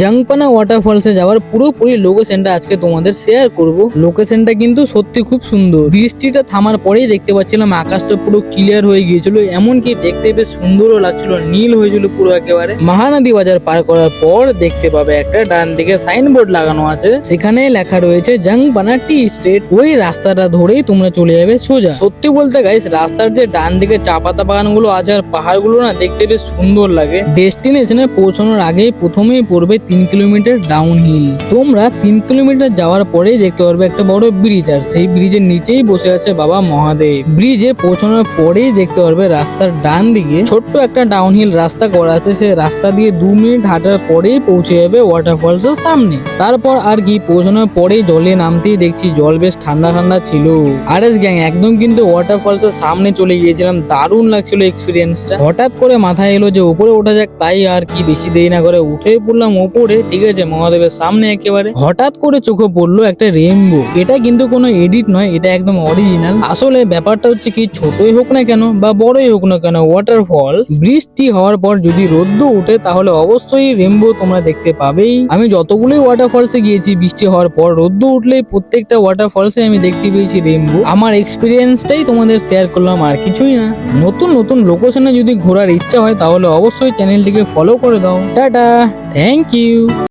জাংপানা ওয়াটারফলসে যাওয়ার পুরোপুরি লোকেশনটা আজকে তোমাদের শেয়ার করব। লোকেশনটা কিন্তু সত্যি খুব সুন্দর। বৃষ্টিটা থামার পরেই দেখতে পাচ্ছিলাম আকাশটা পুরো ক্লিয়ার হয়ে গিয়েছিল, এমনকি দেখতে বেশ সুন্দরও লাগছিল, নীল হয়েছিল পুরো একেবারে। মহানদী বাজার পার করার পর দেখতে পাবে একটা ডান দিকে সাইনবোর্ড লাগানো আছে, সেখানে লেখা রয়েছে জাংপানা টি স্টেট। ওই রাস্তাটা ধরেই তোমরা চলে যাবে সোজা। সত্যি বলতে গাইস, রাস্তার যে ডান দিকে চা পাতা বাগানগুলো আছে আর পাহাড়গুলো না দেখতে বেশ সুন্দর লাগে। ডেস্টিনেশনে পৌঁছানোর আগেই প্রথমেই পড়বে 3 কিলোমিটার ডাউন হিল। তোমরা 3 কিলোমিটার যাওয়ার পরেই দেখতে পারবে একটা বড় ব্রিজ, আর সেই ব্রিজের নিচেই বসে আছে বাবা মহাদেব। ব্রিজে পৌঁছানোর পরেই দেখতে পারবে রাস্তার ডান দিকে ছোট্ট একটা ডাউন হিল রাস্তা করা আছে, সেই রাস্তা দিয়ে 2 মিনিট হাঁটার পরেই পৌঁছে যাবে ওয়াটারফলস এর সামনে। তারপর আর কি, পৌঁছানোর পরেই জলে নামতেই দেখছি জল বেশ ঠান্ডা ঠান্ডা ছিল। আরএস গ্যাং একদম কিন্তু ওয়াটারফলস এর সামনে চলে গিয়েছিলাম, দারুণ লাগছিল এক্সপিরিয়েন্সটা। হঠাৎ করে মাথায় এলো যে উপরে ওঠা যাক, তাই আর কি বেশি দেরি না করে উঠে পড়লাম উপরে। ঠিক আছে, মহাদেবের সামনে একেবারে হঠাৎ করে চোখে পড়লো একটা রেইনবো। এটা কিন্তু কোনো এডিট নয়, এটা একদম অরিজিনাল। আসলে ব্যাপারটা হচ্ছে কি, ছোটই হোক না কেন বা বড়ই হোক না কেন, ওয়াটারফলস বৃষ্টি হওয়ার পর যদি রোদ্দু উঠে তাহলে অবশ্যই রেইনবো তোমরা দেখতে পাবেই। আমি যতগুলোই ওয়াটারফলসে গিয়েছি বৃষ্টি হওয়ার পর রোদ্দু উঠলেই প্রত্যেকটা ওয়াটারফলসে আমি দেখতে পেয়েছি রেইনবো। আমার এক্সপিরিয়েন্সটাই তোমাদের শেয়ার করলাম, আর কিছুই না। নতুন নতুন লোকেশনে যদি ঘোরার ইচ্ছা হয় তাহলে অবশ্যই চ্যানেলটিকে ফলো করে দাও। Tata, thank you.